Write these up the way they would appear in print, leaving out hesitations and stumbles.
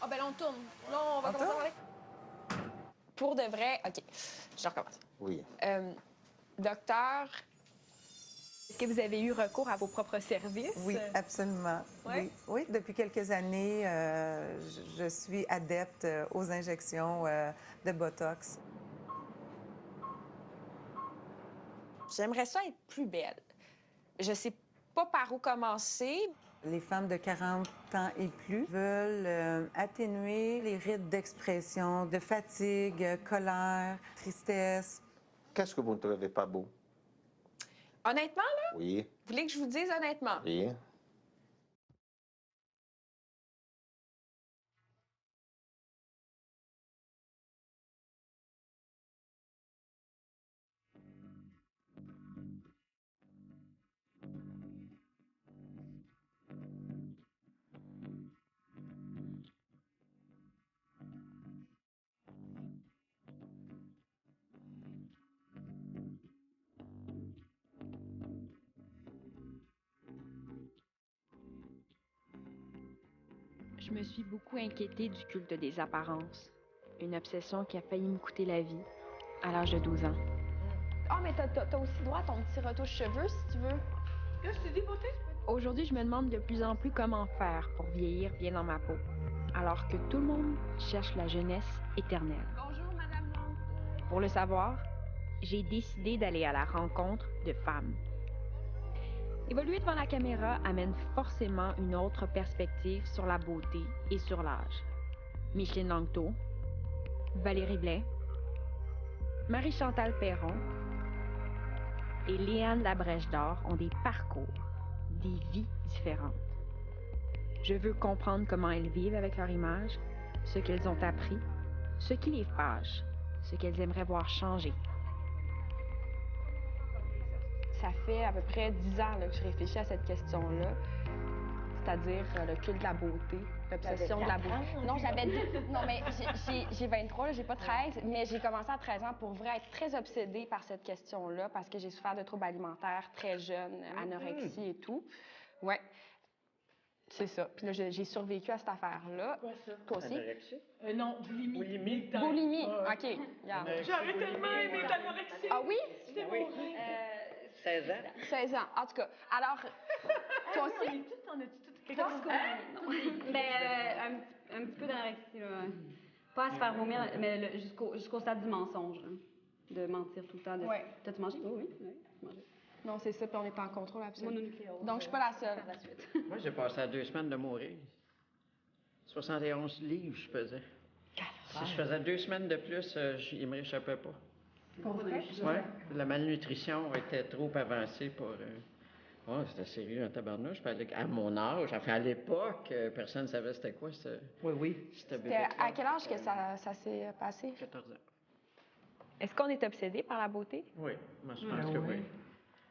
Ah, ben là, on tourne. Là, on va On commencer à tourne? parler. Pour de vrai, OK, je recommence. Oui. Docteur, est-ce que vous avez eu recours à vos propres services? Oui, absolument. Ouais? Oui, depuis quelques années, je suis adepte aux injections de Botox. J'aimerais ça être plus belle. Je sais pas par où commencer. Les femmes de 40 ans et plus veulent atténuer les rides d'expression, de fatigue, colère, tristesse. Qu'est-ce que vous ne trouvez pas beau? Honnêtement, là, Oui. vous voulez que je vous dise honnêtement? Oui. Je me suis beaucoup inquiétée du culte des apparences. Une obsession qui a failli me coûter la vie à l'âge de 12 ans. Ah, mais t'as aussi droit à ton petit retouche cheveux, si tu veux. Qu'est-ce que tu dis, beauté? Aujourd'hui, je me demande de plus en plus comment faire pour vieillir bien dans ma peau, alors que tout le monde cherche la jeunesse éternelle. Bonjour, Madame Langto. Pour le savoir, j'ai décidé d'aller à la rencontre de femmes. Évoluer devant la caméra amène forcément une autre perspective sur la beauté et sur l'âge. Micheline Langto, Valérie Blais, Marie-Chantal Perron et Léane Labrèche d'Or ont des parcours, des vies différentes. Je veux comprendre comment elles vivent avec leur image, ce qu'elles ont appris, ce qui les fâche, ce qu'elles aimeraient voir changer. Ça fait à peu près 10 ans là, que je réfléchis à cette question-là, c'est-à-dire le culte de la beauté, l'obsession de la beauté. Non, j'avais non, mais j'ai 23, là, j'ai pas 13, mais j'ai commencé à 13 ans pour vrai être très obsédée par cette question-là parce que j'ai souffert de troubles alimentaires très jeune, anorexie et tout. Ouais. C'est ça. Puis là, j'ai survécu à cette affaire-là. Quoi, ça? Toi aussi? Anorexie? Non, boulimie. Boulimie? Boulimie. Ouais. OK. Regarde. J'aurais tellement aimé être anorexique. Ah oui? C'était mon rêve. 16 ans? 16 ans. En tout cas, alors, toi aussi? On a-tu tout quelque Toi? chose Un petit peu d'anorexie, là. Pas à se faire vomir, mais jusqu'au stade du mensonge, là. De mentir tout le temps. Ouais. T'as-tu mangé? Oui, mangé. Non, c'est ça, puis on est en contrôle absolu. Mononucléose. Donc, je suis pas la seule. Par la suite. Moi, j'ai passé à 2 semaines de mourir. 71 livres, je faisais. Si je faisais 2 semaines de plus, il me réchappait pas. Pour vrai? Ouais, la malnutrition était trop avancée pour... Oh, c'était sérieux, un tabarnouche. À mon âge, enfin, à l'époque, personne ne savait c'était quoi, Oui. c'était C'était à quel âge que ça s'est passé? 14 ans. Est-ce qu'on est obsédé par la beauté? Oui, moi, je pense que oui.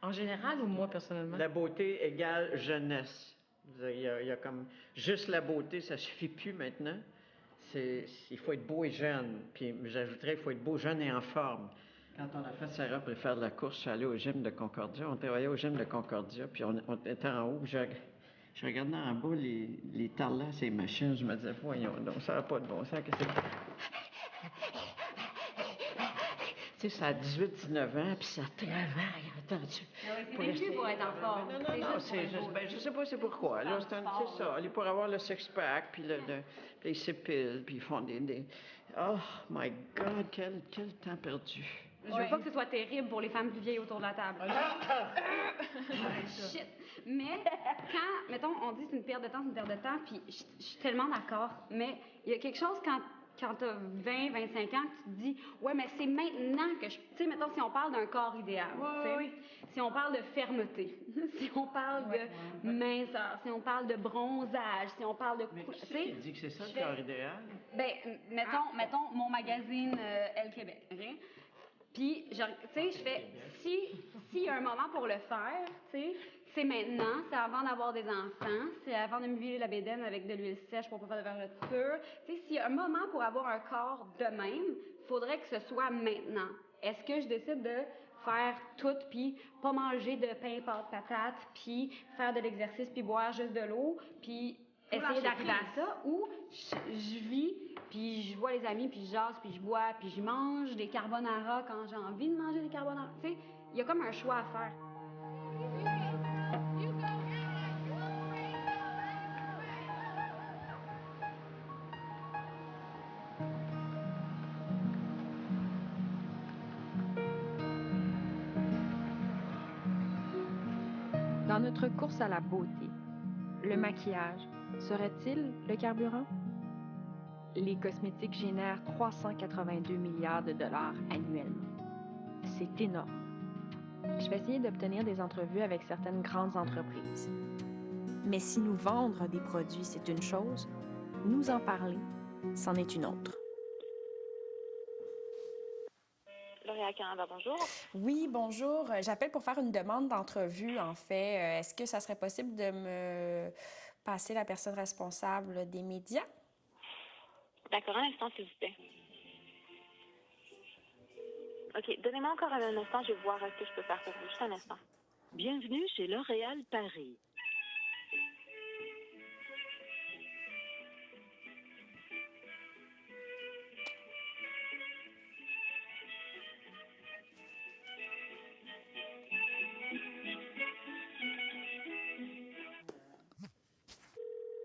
En général ou moi, personnellement? La beauté égale jeunesse. Il y a comme... Juste la beauté, ça suffit plus maintenant. Il faut être beau et jeune. Puis j'ajouterais, il faut être beau, jeune et en forme. Quand on a fait Sarah préfère de la course, je suis allé au gym de Concordia. On travaillait au gym de Concordia, puis on était en haut. Je regardais en bas les tarlas, ces machines. Je me disais, voyons donc, ça n'a pas de bon sens. Tu sais, ça a 18, 19 ans, puis ça travaille, entends-tu? C'est même plus pour être en forme. Non, c'est juste, ben, je sais pas c'est pourquoi. Là, c'est ça. Pour avoir le six-pack, puis puis ils s'épilent, puis ils font des... Oh, my God, quel temps perdu. Je veux pas que ce soit terrible pour les femmes plus vieilles autour de la table. Shit! Mais quand, mettons, on dit c'est une perte de temps, puis je suis tellement d'accord, mais il y a quelque chose quand t'as 20, 25 ans, que tu te dis, ouais, mais c'est maintenant que je... Tu sais, mettons, si on parle d'un corps idéal, tu sais, si on parle de fermeté, si on parle de minceur, si on parle de bronzage, si on parle de... Mais Tu qui sais, dit que c'est ça le corps idéal? ben, mettons mon magazine Elle Québec, OK? Puis, tu sais, je fais, s'il y a un moment pour le faire, tu sais, c'est maintenant, c'est avant d'avoir des enfants, c'est avant de me huiler la bédaine avec de l'huile sèche pour pas faire de vergeture. Tu sais, s'il y a un moment pour avoir un corps de même, faudrait que ce soit maintenant. Est-ce que je décide de faire tout, puis pas manger de pain, pâtes, patates, puis faire de l'exercice, puis boire juste de l'eau, puis essayer d'arriver à ça, ou je vis, puis je vois les amis, puis je jase, puis je bois, puis je mange des carbonara quand j'ai envie de manger des carbonara. Tu sais, il y a comme un choix à faire. Dans notre course à la beauté, le maquillage serait-il le carburant? Les cosmétiques génèrent 382 milliards de dollars annuellement. C'est énorme. Je vais essayer d'obtenir des entrevues avec certaines grandes entreprises. Mais si nous vendre des produits, c'est une chose, nous en parler, c'en est une autre. L'Oréal Canada, bonjour. Oui, bonjour. J'appelle pour faire une demande d'entrevue, en fait. Est-ce que ça serait possible de me passer la personne responsable des médias? D'accord, un instant, s'il vous plaît. OK, donnez-moi encore un instant, je vais voir ce que je peux faire pour vous. Juste un instant. Bienvenue chez L'Oréal Paris.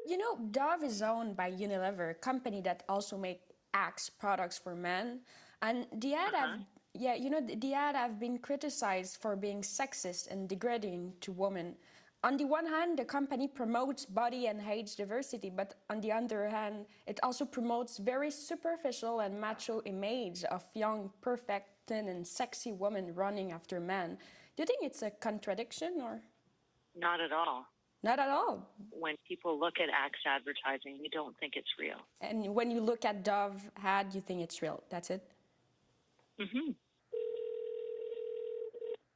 You know, Dove is owned by Unilever, a company that also make Axe products for men. And the ad the ad have been criticized for being sexist and degrading to women. On the one hand, the company promotes body and age diversity, but on the other hand, it also promotes very superficial and macho image of young, perfect, thin, and sexy women running after men. Do you think it's a contradiction or? Not at all. Not at all. When people look at Axe advertising, you don't think it's real. And when you look at Dove ad, you think it's real. That's it? Mm-hmm.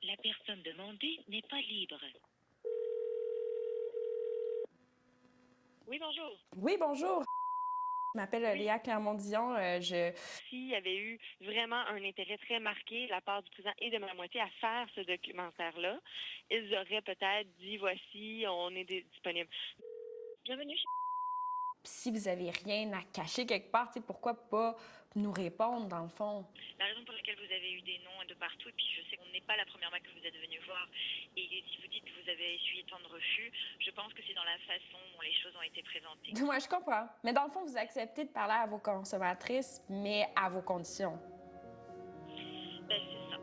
La personne demandée n'est pas libre. Oui, bonjour. Oui, bonjour. Je m'appelle Léa Clermont-Dion. S'il y avait eu vraiment un intérêt très marqué de la part du président et de ma moitié à faire ce documentaire-là, ils auraient peut-être dit, voici, on est disponible. Bienvenue chez... Si vous avez rien à cacher quelque part, pourquoi pas nous répondre, dans le fond? La raison pour laquelle vous avez eu des noms de partout, et puis je sais qu'on n'est pas la première fois que vous êtes venu voir, et si vous dites que vous avez essuyé tant de refus, je pense que c'est dans la façon dont les choses ont été présentées. Moi, je comprends. Mais dans le fond, vous acceptez de parler à vos consommatrices, mais à vos conditions. Ben, c'est ça.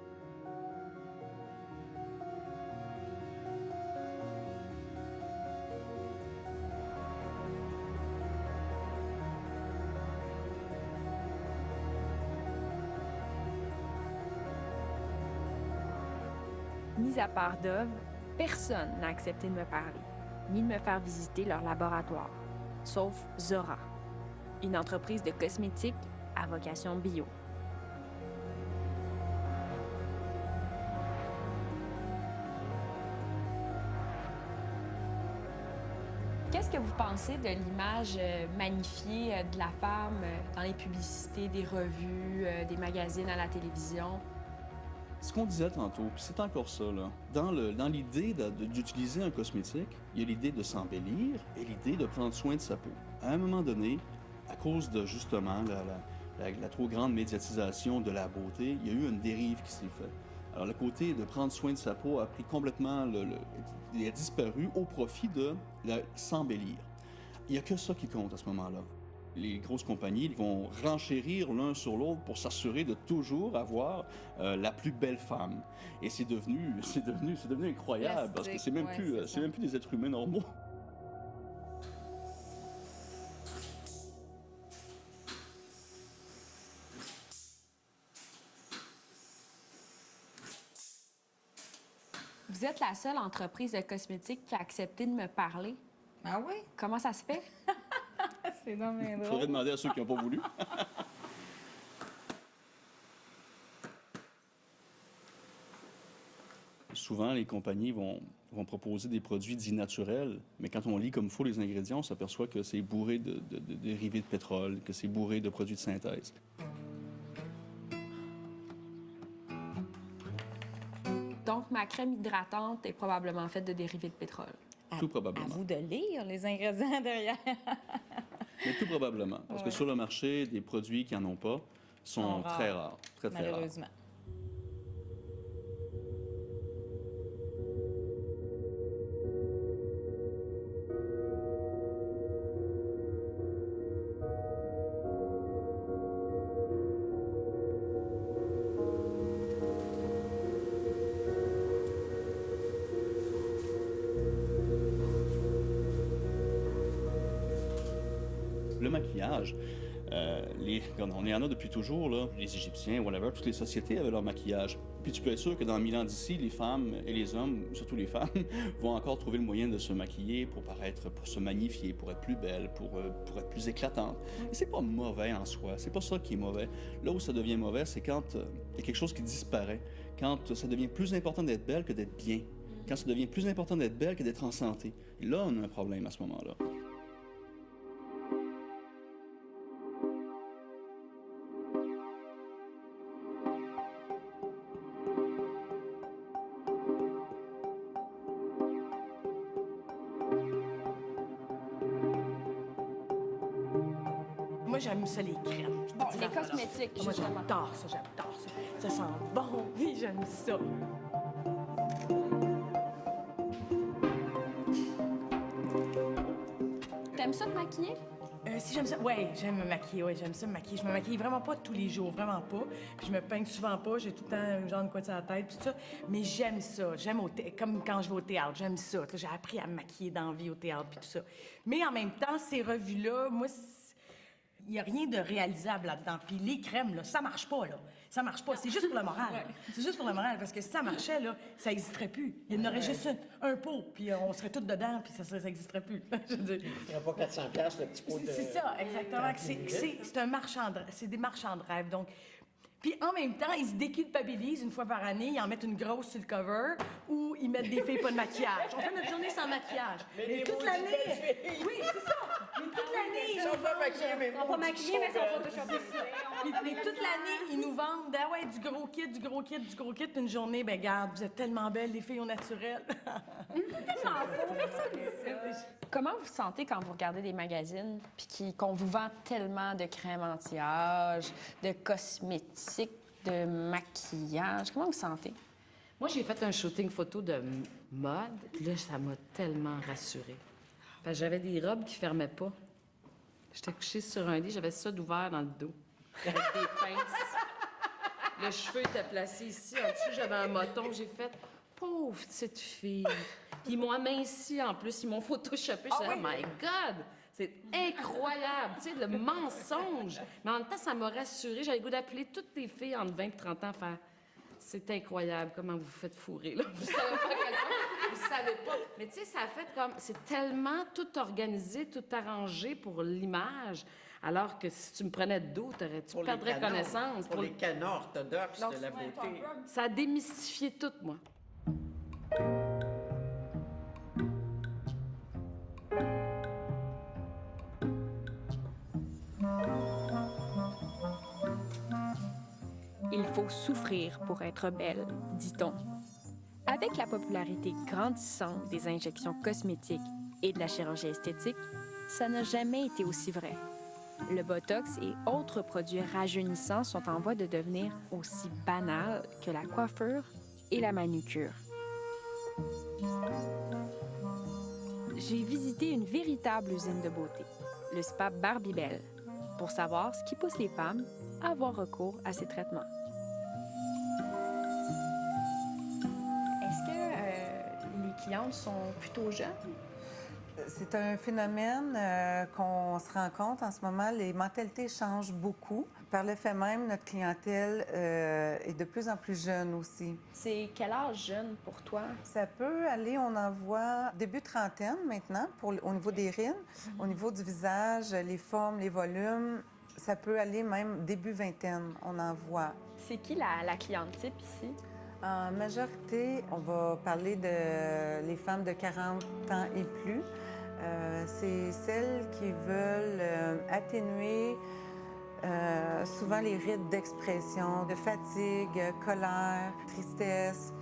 Mis à part Dove, personne n'a accepté de me parler, ni de me faire visiter leur laboratoire, sauf Zora, une entreprise de cosmétiques à vocation bio. Qu'est-ce que vous pensez de l'image magnifiée de la femme dans les publicités, des revues, des magazines à la télévision? Ce qu'on disait tantôt, puis c'est encore ça, là. Dans l'idée d'utiliser un cosmétique, il y a l'idée de s'embellir et l'idée de prendre soin de sa peau. À un moment donné, à cause de justement la trop grande médiatisation de la beauté, il y a eu une dérive qui s'est faite. Alors le côté de prendre soin de sa peau a pris complètement, il a disparu au profit de s'embellir. Il n'y a que ça qui compte à ce moment-là. Les grosses compagnies vont renchérir l'un sur l'autre pour s'assurer de toujours avoir la plus belle femme. Et c'est devenu incroyable parce que c'est même plus des êtres humains normaux. Vous êtes la seule entreprise de cosmétiques qui a accepté de me parler. Ah oui? Comment ça se fait? C'est non mais Il faudrait demander à ceux qui n'ont pas voulu. Souvent, les compagnies vont proposer des produits dits naturels, mais quand on lit comme il faut les ingrédients, on s'aperçoit que c'est bourré de dérivés de pétrole, que c'est bourré de produits de synthèse. Donc, ma crème hydratante est probablement faite de dérivés de pétrole. Tout probablement. À vous de lire les ingrédients derrière. Mais tout probablement. Parce que sur le marché, des produits qui n'en ont pas sont très rares. Très, très rares. Malheureusement. Le maquillage, on y en a depuis toujours, là. Les Égyptiens, whatever, toutes les sociétés avaient leur maquillage. Puis tu peux être sûr que dans 1000 ans d'ici, les femmes et les hommes, surtout les femmes, vont encore trouver le moyen de se maquiller pour paraître, pour se magnifier, pour être plus belle, pour être plus éclatante. Et c'est pas mauvais en soi, c'est pas ça qui est mauvais. Là où ça devient mauvais, c'est quand il y a quelque chose qui disparaît, quand ça devient plus important d'être belle que d'être bien, quand ça devient plus important d'être belle que d'être en santé. Et là, on a un problème à ce moment-là. Moi, j'aime ça, les crèmes. Bon, les cosmétiques, Moi, justement. j'adore ça, j'adore ça. Ça sent bon, oui, j'aime ça. T'aimes ça te maquiller? Si j'aime ça, ouais, j'aime me maquiller, ouais, j'aime ça me maquiller. Je me maquille vraiment pas tous les jours, vraiment pas. Puis je me peigne souvent pas, j'ai tout le temps un genre de quoi sur la tête, puis tout ça. Mais j'aime ça, comme quand je vais au théâtre, j'aime ça. J'ai appris à me maquiller dans la vie au théâtre, puis tout ça. Mais en même temps, ces revues-là, moi, il n'y a rien de réalisable là-dedans. Puis les crèmes, là, ça marche pas, là. Ça marche pas. C'est juste pour le moral. Ouais. C'est juste pour le moral, parce que si ça marchait, là, ça n'existerait plus. Il y en aurait juste un pot, puis on serait tous dedans, puis ça n'existerait plus. Je veux dire. Il ne pas 400$ le petit pot de... C'est ça, exactement. C'est des marchands de rêve, donc... Puis en même temps, ils se déculpabilisent une fois par année, ils en mettent une grosse sur le cover ou ils mettent des filles pas de maquillage. On fait notre journée sans maquillage. Mais toute l'année... Oui, c'est ça. Mais toute l'année, ils sont pas maquillés, mais ils sont pas maquillés, mais ils sont photoshopés. Mais toute l'année, ils nous vendent du gros kit, du gros kit, du gros kit. Puis une journée, ben garde, vous êtes tellement belles, les filles au naturel. C'est tellement faux, personne dit ça. Comment vous sentez quand vous regardez des magazines puis qu'on vous vend tellement de crèmes anti-âge, de cosmétiques, de maquillage? Comment vous sentez? Moi, j'ai fait un shooting photo de mode, puis là, ça m'a tellement rassurée. Parce que j'avais des robes qui fermaient pas. J'étais couchée sur un lit, j'avais ça d'ouvert dans le dos, avec des pinces. Le cheveu était placé ici, en dessous, j'avais un moton. J'ai fait « Pauvre petite fille! » Puis ils m'ont aminci en plus, ils m'ont photoshopé. Je disais, oh my God! C'est incroyable! Tu sais, le mensonge! Mais en même temps, ça m'a rassurée. J'avais le goût d'appeler toutes les filles entre 20 et 30 ans faire « C'est incroyable comment vous vous faites fourrer, là! Vous savez pas quel point, vous savez pas! » Mais tu sais, ça a fait comme... C'est tellement tout organisé, tout arrangé pour l'image. Alors que si tu me prenais de dos, tu perdrais connaissance. Pour les canons orthodoxes de la beauté. Ça a démystifié tout, moi. Il faut souffrir pour être belle, dit-on. Avec la popularité grandissante des injections cosmétiques et de la chirurgie esthétique, ça n'a jamais été aussi vrai. Le Botox et autres produits rajeunissants sont en voie de devenir aussi banals que la coiffure et la manucure. J'ai visité une véritable usine de beauté, le spa Barbie-Belle, pour savoir ce qui pousse les femmes à avoir recours à ces traitements. Est-ce que les clientes sont plutôt jeunes? C'est un phénomène qu'on se rend compte en ce moment. Les mentalités changent beaucoup. Par le fait même, notre clientèle est de plus en plus jeune aussi. C'est quel âge jeune pour toi? Ça peut aller, on en voit début trentaine maintenant au niveau des rides, au niveau du visage, les formes, les volumes. Ça peut aller même début vingtaine, on en voit. C'est qui la cliente type ici? En majorité, on va parler de les femmes de 40 ans et plus. C'est celles qui veulent atténuer souvent les rides d'expression, de fatigue, colère, tristesse,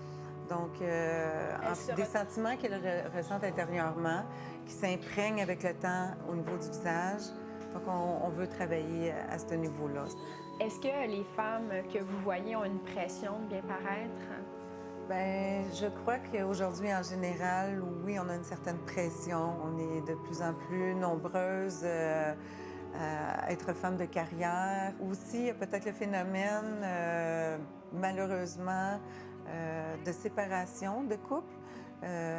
Donc, des sentiments qu'elles ressentent intérieurement, qui s'imprègnent avec le temps au niveau du visage. Donc, on veut travailler à ce niveau-là. Est-ce que les femmes que vous voyez ont une pression de bien paraître? Bien, je crois qu'aujourd'hui, en général, oui, on a une certaine pression. On est de plus en plus nombreuses à être femmes de carrière. Aussi, il y a peut-être le phénomène, malheureusement, de séparation de couple.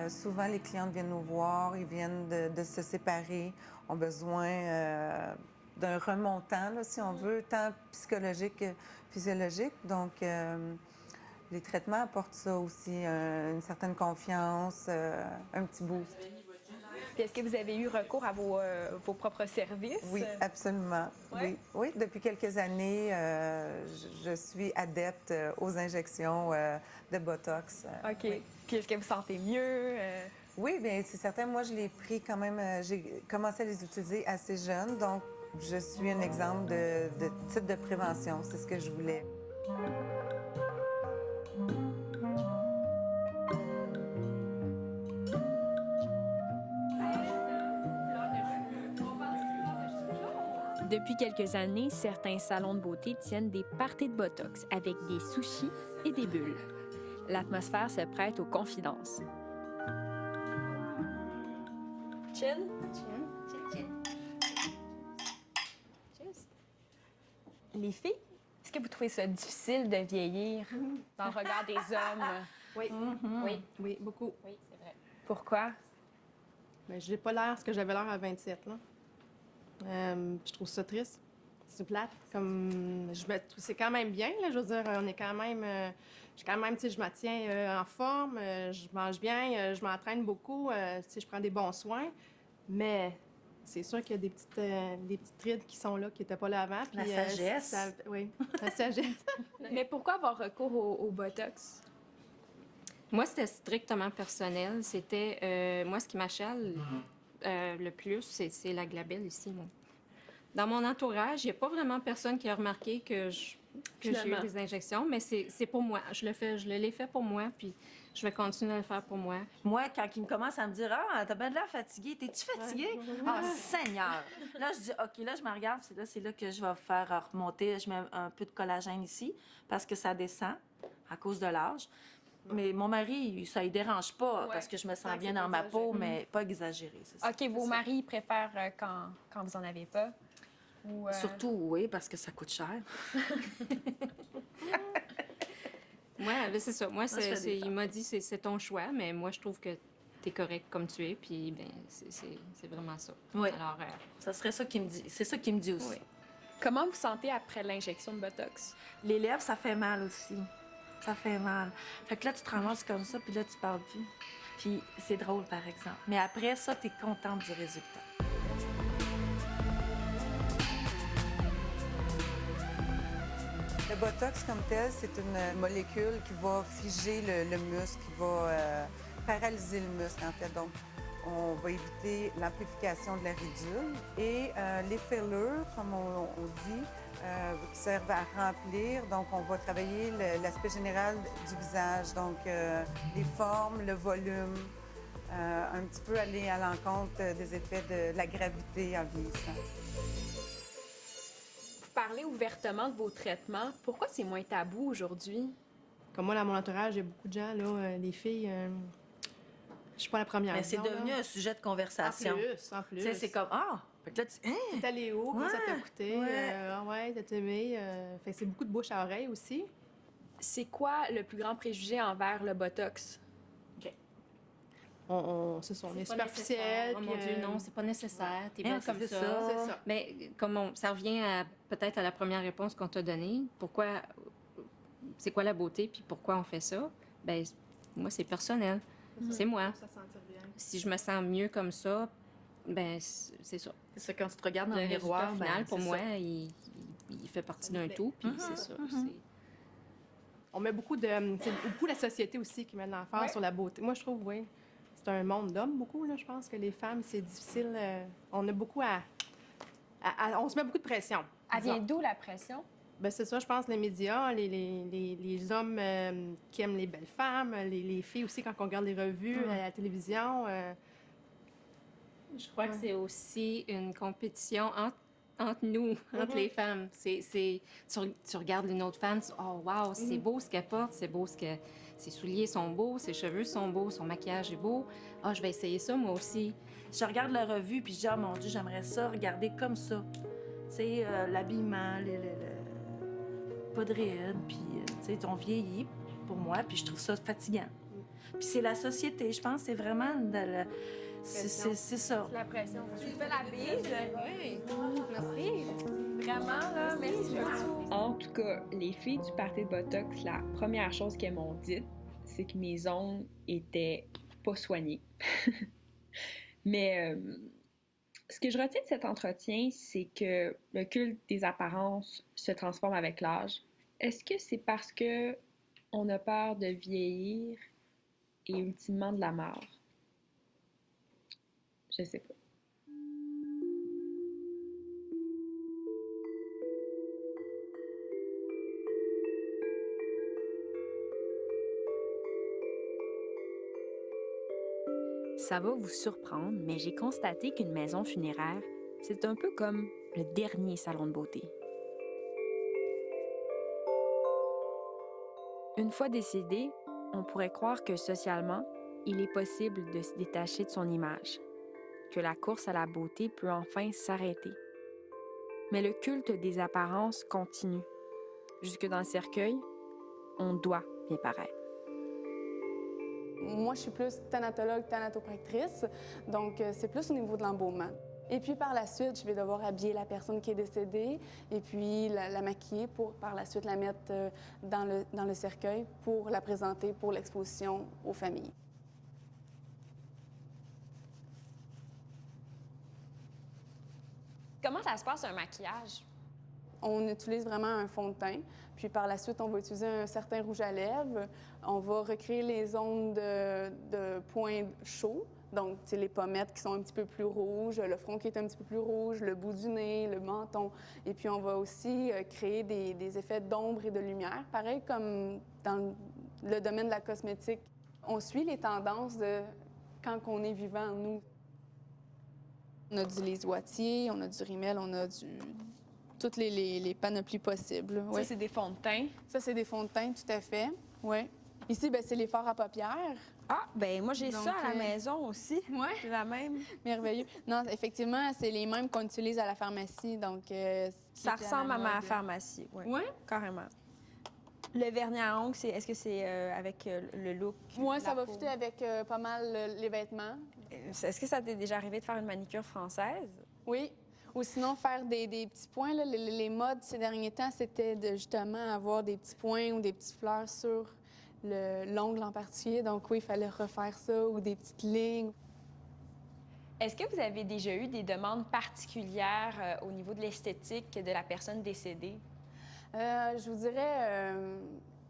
Souvent, les clientes viennent nous voir, ils viennent de se séparer, ont besoin d'un remontant, là, si on veut, tant psychologique que physiologique. Donc, les traitements apportent ça aussi, une certaine confiance, un petit boost. Puis est-ce que vous avez eu recours à vos propres services? Oui, absolument. Ouais? Oui, depuis quelques années, je suis adepte aux injections de Botox. OK. Oui. Puis est-ce que vous sentez mieux? Oui, bien, c'est certain. Moi, je l'ai pris quand même. J'ai commencé à les utiliser assez jeune, donc je suis un exemple de type de prévention. C'est ce que je voulais. Depuis quelques années, certains salons de beauté tiennent des parties de Botox avec des sushis et des bulles. L'atmosphère se prête aux confidences. Chin? Les filles, est-ce que vous trouvez ça difficile de vieillir dans le regard des hommes? Oui. Oui. Oui, beaucoup. Oui, c'est vrai. Pourquoi? Mais je n'ai pas l'air ce que j'avais l'air à 27, là. Je trouve ça triste. C'est plate. Comme, c'est quand même bien, là. Je veux dire, on est quand même... tu sais, je me tiens en forme, je mange bien, je m'entraîne beaucoup, tu sais, je prends des bons soins. Mais c'est sûr qu'il y a des petites rides qui sont là, qui n'étaient pas là avant. La sagesse. Oui, la sagesse. Mais pourquoi avoir recours au Botox? Moi, c'était strictement personnel. C'était... moi, ce qui m'achale le plus, c'est la glabelle ici, moi. Dans mon entourage, il n'y a pas vraiment personne qui a remarqué que j'ai eu des injections, mais c'est pour moi. Je l'ai fait pour moi, puis je vais continuer à le faire pour moi. Moi, quand il me commence à me dire « Ah, t'as bien de l'air fatiguée. T'es-tu fatiguée? Ah, Seigneur! » Là, je dis « OK, là, je me regarde. C'est là que je vais faire remonter. Je mets un peu de collagène ici parce que ça descend à cause de l'âge. Mais mon mari, ça ne dérange pas parce que je me sens bien dans ma peau, mais pas exagéré. OK, vos maris préfèrent quand vous n'en avez pas? Ou, Surtout, oui, parce que ça coûte cher. Moi, c'est ça. Moi, il m'a dit c'est ton choix, mais moi, je trouve que tu es correct comme tu es, puis ben c'est vraiment ça. Oui. Alors, ça serait ça qu'il me dit. C'est ça qu'il me dit aussi. Oui. Comment vous sentez après l'injection de Botox? Les lèvres, ça fait mal aussi. Ça fait mal. Fait que là, tu te ramasses comme ça, puis là, tu parles plus. Puis c'est drôle, par exemple. Mais après ça, tu es contente du résultat. Le Botox, comme tel, c'est une molécule qui va figer le muscle, qui va paralyser le muscle, en fait. Donc, on va éviter l'amplification de la ridule. Et les fillers, comme on dit, qui servent à remplir. Donc, on va travailler l'aspect général du visage. Donc, les formes, le volume, un petit peu aller à l'encontre des effets de la gravité en vieillissant. Vous parlez ouvertement de vos traitements. Pourquoi c'est moins tabou aujourd'hui? Comme moi, dans mon entourage, il y a beaucoup de gens, là, les filles... Je suis pas la première. Mais c'est devenu un sujet de conversation. En plus. Tu sais, c'est comme, fait que là, t'es allé où? Comment ça t'a coûté? Ouais. T'as aimé? Fait que c'est beaucoup de bouche à oreille aussi. C'est quoi le plus grand préjugé envers le Botox? OK. On est superficiel. Oh mon Dieu, non, c'est pas nécessaire. T'es belle comme ça. C'est ça. Mais ça revient peut-être à la première réponse qu'on t'a donnée. Pourquoi... C'est quoi la beauté, puis pourquoi on fait ça? Bien, moi, c'est personnel. C'est moi. Si je me sens mieux comme ça, ben c'est ça. C'est ça, quand tu te regardes dans le miroir, final, pour moi, il fait partie d'un tout, puis c'est ça. On met beaucoup c'est beaucoup la société aussi qui met l'emphase sur la beauté. Moi, je trouve, oui, c'est un monde d'hommes, beaucoup, là. Je pense que les femmes, c'est difficile. On a beaucoup on se met beaucoup de pression. Elle vient d'où, la pression? Ben c'est ça, je pense, les médias, les hommes qui aiment les belles femmes, les filles aussi, quand on regarde les revues à la télévision. Je crois que c'est aussi une compétition entre nous, entre les femmes. Tu regardes une autre femme, oh wow, c'est beau ce qu'elle porte, c'est beau ses souliers sont beaux, ses cheveux sont beaux, son maquillage est beau. Ah, je vais essayer ça moi aussi. Je regarde la revue, puis je dis, oh mon Dieu, j'aimerais ça regarder comme ça. Tu sais, l'habillement, pas de rides, puis tu sais, on vieillit pour moi, puis je trouve ça fatigant. Puis c'est la société, je pense, c'est vraiment c'est ça. C'est la pression. Tu fais la bise? Oui. Merci. Vraiment, là, merci beaucoup. En tout cas, les filles du party de Botox, la première chose qu'elles m'ont dit, c'est que mes ongles étaient pas soignés. Mais ce que je retiens de cet entretien, c'est que le culte des apparences se transforme avec l'âge. Est-ce que c'est parce que on a peur de vieillir et ultimement de la mort? Je sais pas. Ça va vous surprendre, mais j'ai constaté qu'une maison funéraire, c'est un peu comme le dernier salon de beauté. Une fois décédé, on pourrait croire que socialement, il est possible de se détacher de son image, que la course à la beauté peut enfin s'arrêter. Mais le culte des apparences continue. Jusque dans le cercueil, on doit bien paraître. Moi, je suis plus thanatologue, thanatopractrice, donc c'est plus au niveau de l'embaumement. Et puis par la suite, je vais devoir habiller la personne qui est décédée et puis la maquiller pour par la suite la mettre dans le cercueil pour la présenter pour l'exposition aux familles. Comment ça se passe un maquillage? On utilise vraiment un fond de teint, puis par la suite, on va utiliser un certain rouge à lèvres. On va recréer les zones de points chauds, donc les pommettes qui sont un petit peu plus rouges, le front qui est un petit peu plus rouge, le bout du nez, le menton. Et puis, on va aussi créer des effets d'ombre et de lumière, pareil comme dans le domaine de la cosmétique. On suit les tendances de quand on est vivant, nous. On a du lisse Wattier, on a du rímel, on a toutes les panoplies possibles. Ça, c'est des fonds de teint? Ça, c'est des fonds de teint, tout à fait, oui. Ici, bien, c'est les fards à paupières. Ah, ben moi, j'ai ça à la maison aussi. Oui? C'est la même. Merveilleux. Non, effectivement, c'est les mêmes qu'on utilise à la pharmacie, donc... ça ressemble à ma pharmacie, oui. Oui? Carrément. Le vernis à ongles, est-ce que c'est avec le look? Moi, ça va fitter avec pas mal les vêtements. Est-ce que ça t'est déjà arrivé de faire une manicure française? Oui. Ou sinon, faire des petits points. Là. Les modes ces derniers temps, c'était de justement avoir des petits points ou des petites fleurs sur l'ongle en particulier. Donc oui, il fallait refaire ça ou des petites lignes. Est-ce que vous avez déjà eu des demandes particulières au niveau de l'esthétique de la personne décédée? Je vous dirais,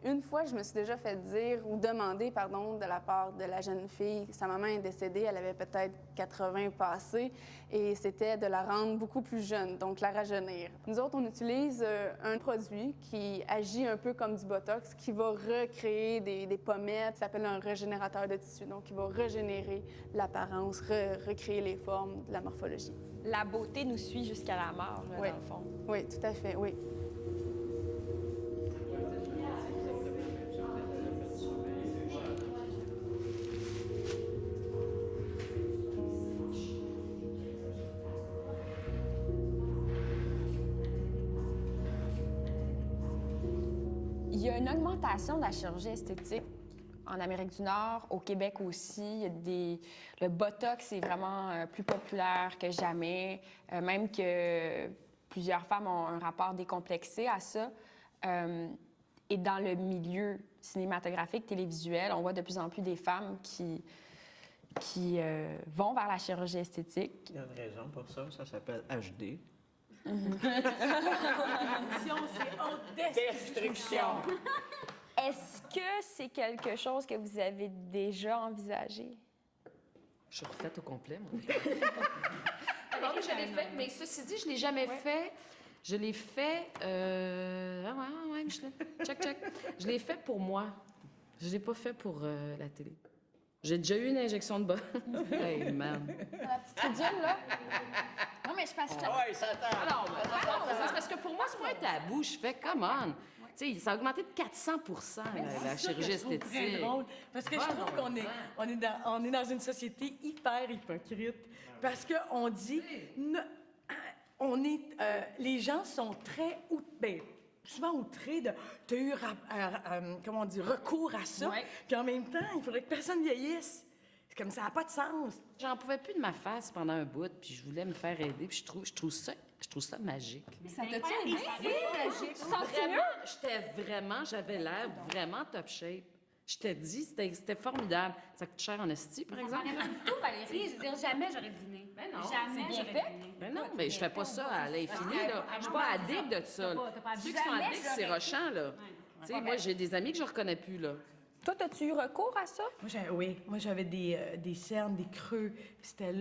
une fois, je me suis déjà fait dire ou demander, pardon, de la part de la jeune fille. Sa maman est décédée, elle avait peut-être 80 passés, et c'était de la rendre beaucoup plus jeune, donc la rajeunir. Nous autres, on utilise un produit qui agit un peu comme du Botox, qui va recréer des pommettes, ça s'appelle un régénérateur de tissu, donc il va régénérer l'apparence, recréer les formes de la morphologie. La beauté nous suit jusqu'à la mort, là, oui. Dans le fond. Oui, tout à fait, oui. Il y a une augmentation de la chirurgie esthétique en Amérique du Nord, au Québec aussi. Le Botox est vraiment plus populaire que jamais, même que plusieurs femmes ont un rapport décomplexé à ça. Et dans le milieu cinématographique, télévisuel, on voit de plus en plus des femmes qui vont vers la chirurgie esthétique. Il y a une raison pour ça, ça s'appelle HD. C'est haute destruction. Est-ce que c'est quelque chose que vous avez déjà envisagé? Je suis refaite au complet, moi. Alors, je l'ai fait, mais ceci dit, je ne l'ai jamais fait. Je l'ai fait... Ah ouais, Micheline. Check. Je l'ai fait pour moi. Je l'ai pas fait pour la télé. J'ai déjà eu une injection de bas. Hey, man. La petite ridule, là. Non, mais je pense que... Ouais, ça attend. C'est parce que pour moi, c'est pas un tabou. Je fais, come on. Tu sais, ça a augmenté de 400 la chirurgie esthétique. C'est très drôle, parce que je trouve qu'on est dans une société hyper hypocrite. Parce qu'on dit... les gens sont très... souvent outrés de... T'as eu, recours à ça. Ouais. Puis en même temps, il faudrait que personne vieillisse. C'est comme ça n'a pas de sens. J'en pouvais plus de ma face pendant un bout, puis je voulais me faire aider, puis je trouve ça magique. Ça t'a-tu aidé? Magique. J'avais l'air vraiment top shape. Je t'ai dit, c'était formidable. Ça coûte cher en esti, par exemple? Ça paraît pas du tout, Valérie. Je veux dire, jamais j'aurais deviné. Ben non, Jamais c'est j'aurais deviné. Ben non, mais je fais pas ça à l'infini, là. Je suis pas addict de ça. Ceux qui sont addicts, c'est rochant, là. Tu sais, moi, j'ai des amis que je reconnais plus, là. Toi, as-tu eu recours à ça? Moi, j'avais des cernes, des creux. C'était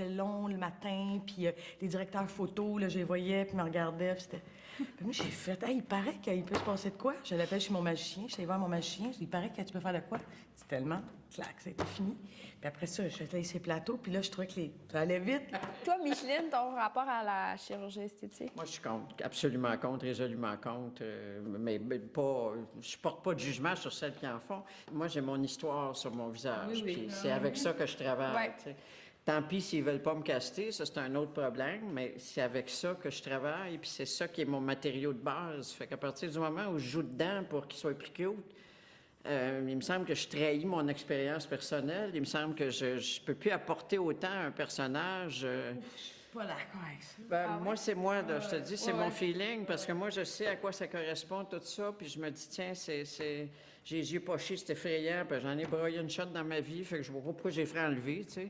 long le matin, puis les directeurs photos, là, je les voyais, puis me regardaient, puis c'était... Puis moi, j'ai fait, il paraît qu'il peut se passer de quoi? Je l'appelle chez mon magicien, je suis allée voir mon magicien, je dis, il paraît que tu peux faire de quoi? C'est tellement, clac, ça a été fini. Puis après ça, je suis allée sur les plateaux, puis là, je trouvais que ça allait vite. Toi, Micheline, ton rapport à la chirurgie esthétique? Moi, je suis absolument contre, résolument contre, mais pas... Je porte pas de jugement sur celles qui en font. Moi, j'ai mon histoire sur mon visage, puis c'est avec ça que je travaille, tu sais. Tant pis s'ils veulent pas me caster, ça, c'est un autre problème, mais c'est avec ça que je travaille, puis c'est ça qui est mon matériau de base. Fait qu'à partir du moment où je joue dedans pour qu'il soit plus cute, il me semble que je trahis mon expérience personnelle. Il me semble que je peux plus apporter autant à un personnage. Je suis pas d'accord avec ça. Moi, c'est moi, là, je te dis, c'est mon feeling, parce que moi, je sais à quoi ça correspond, tout ça, puis je me dis, tiens, j'ai les yeux pochés, c'est effrayant, puis j'en ai broyé une shot dans ma vie, fait que je vois pas pourquoi j'ai fait enlever, tu sais.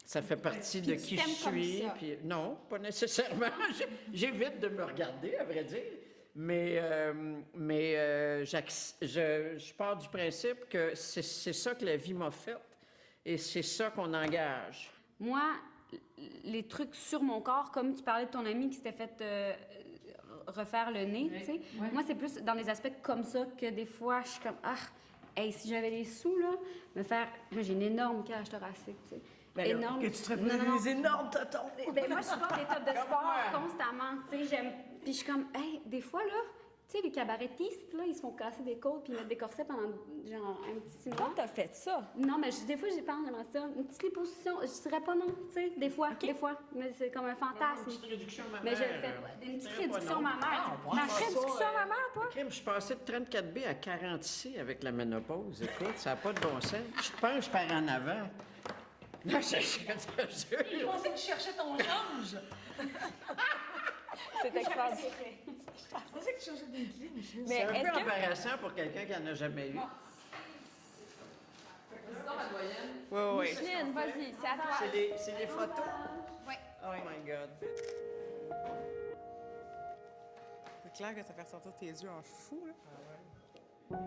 Ça fait partie de qui je suis. Puis non, pas nécessairement. J'évite de me regarder, à vrai dire. Mais je pars du principe que c'est ça que la vie m'a fait et c'est ça qu'on engage. Moi, les trucs sur mon corps, comme tu parlais de ton ami qui s'était fait refaire le nez, tu sais. Moi, c'est plus dans des aspects comme ça que des fois, je suis comme, si j'avais des sous, là, moi, j'ai une énorme cage thoracique, tu sais. Énorme. Que tu te ferais des énormes totons. Moi, je porte des tops de sport constamment, tu sais, puis je suis comme, des fois, là, tu sais, les cabarettistes, là, ils se font casser des côtes puis ils mettent des corsets pendant, genre, un petit 6 mois. Toi, t'as fait ça? Non, mais des fois, j'y pense, j'aimerais ça. Une petite liposuction, je dirais pas non, tu sais, des fois, mais c'est comme un fantasme. Une petite réduction mammaire. Mais je le fais, une petite réduction mammaire. Ma réduction mammaire, toi? Je suis passé de 34B à 40C avec la ménopause. Écoute, ça n'a pas de bon sens. Je pense que je pars en avant. Non, je pensais que tu cherchais ton ange. C'est extraordinaire. Je pensais que tu cherchais des clés, Micheline. C'est un peu embarrassant pour quelqu'un qui n'en a jamais eu. Oui. Micheline, vas-y, c'est à toi. C'est les photos? Oui. Oh my God. C'est clair que ça fait sortir tes yeux en fou, là. Ça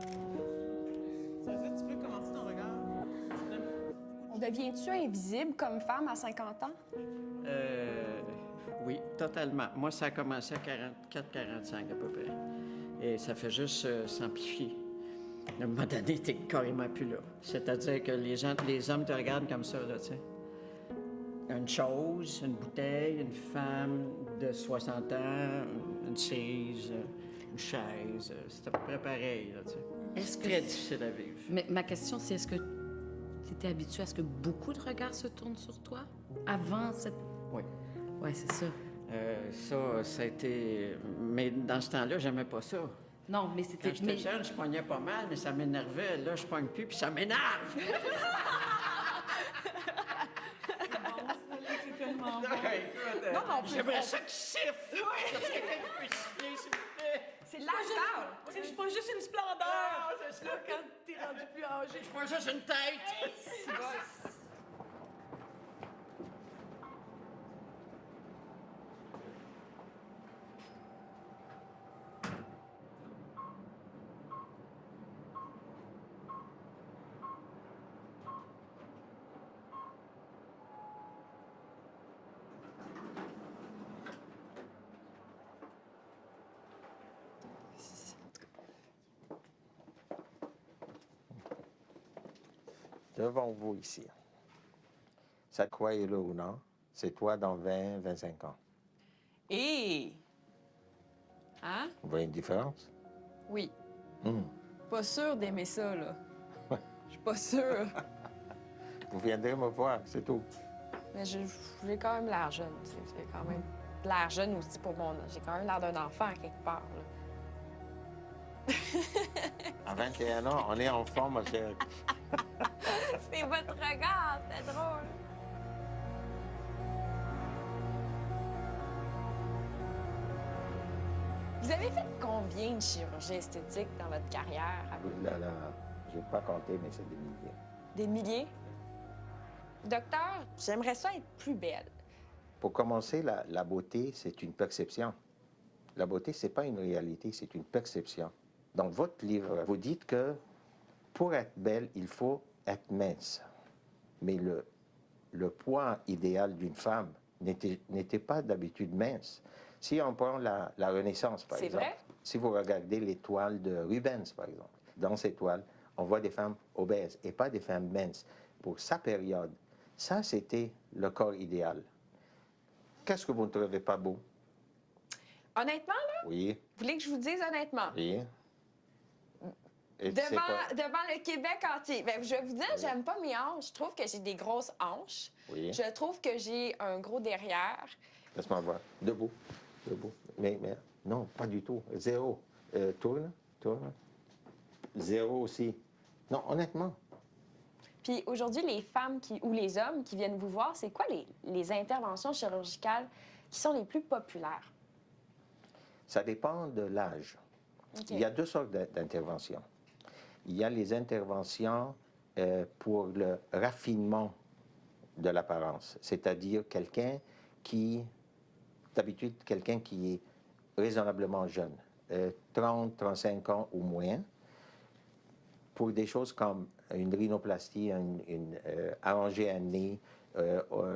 veut dire que tu peux commencer ton regard? On devient-tu invisible comme femme à 50 ans? Oui, totalement. Moi, ça a commencé à 44-45 à peu près. Et ça fait juste s'amplifier. À un moment donné, t'es carrément plus là. C'est-à-dire que les hommes te regardent comme ça, là, tu sais. Une chose, une bouteille, une femme de 60 ans, une cise, une chaise, c'est à peu près pareil, là, tu sais. C'est très difficile à vivre. Mais ma question, c'est est-ce que tu étais habitué à ce que beaucoup de regards se tournent sur toi avant cette... Oui. Oui, c'est ça. Ça a été... Mais dans ce temps-là, j'aimais pas ça. Non, mais c'était... Quand j'étais jeune, je pognais pas mal, mais ça m'énervait. Là, je pogne plus, puis ça m'énerve! C'est tellement bon. Non, j'aimerais ça qu'il siffle! Quelqu'un qui peut siffler, s'il vous plaît! C'est de l'âge. C'est pas juste une splendeur! C'est ça, quand t'es rendu plus âgé. Je vois juste une tête! devant vous ici. Ça, croyez-le ou non, c'est toi dans 20, 25 ans. Et... Hein? Vous voyez une différence? Oui. Hmm. Pas sûre d'aimer ça, là. Je suis pas sûre. Vous viendrez me voir, c'est tout. Mais j'ai quand même l'air jeune, tu sais. J'ai quand même l'air jeune aussi pour mon... J'ai quand même l'air d'un enfant, à quelque part, là. À 21 ans, on est en forme, ma chérie. C'est votre regard, c'est drôle. Vous avez fait combien de chirurgies esthétiques dans votre carrière? Là, je n'ai pas compté, mais c'est des milliers. Des milliers? Docteur, j'aimerais ça être plus belle. Pour commencer, la beauté, c'est une perception. La beauté, ce n'est pas une réalité, c'est une perception. Dans votre livre, vous dites que pour être belle, il faut être mince. Mais le poids idéal d'une femme n'était pas d'habitude mince. Si on prend la Renaissance, par exemple, vrai? si vous regardez les toiles de Rubens, par exemple, dans ces toiles, on voit des femmes obèses et pas des femmes minces. Pour sa période, ça, c'était le corps idéal. Qu'est-ce que vous ne trouvez pas beau? Honnêtement, là? Oui, Vous voulez que je vous dise honnêtement? oui. Et c'est pas- Devant le Québec entier. Bien, je vais vous dire, j'aime pas mes hanches. Je trouve que j'ai des grosses hanches. Oui. Je trouve que j'ai un gros derrière. Laisse-moi voir. Debout. Debout. Mais non, pas du tout. Zéro. Tourne. Zéro aussi. Non, honnêtement. Puis aujourd'hui, les femmes ou les hommes qui viennent vous voir, c'est quoi les interventions chirurgicales qui sont les plus populaires? Ça dépend de l'âge. OK. Il y a deux sortes d'interventions. Il y a les interventions pour le raffinement de l'apparence, c'est-à-dire d'habitude, quelqu'un qui est raisonnablement jeune, 30, 35 ans ou moins, pour des choses comme une rhinoplastie, arranger un nez,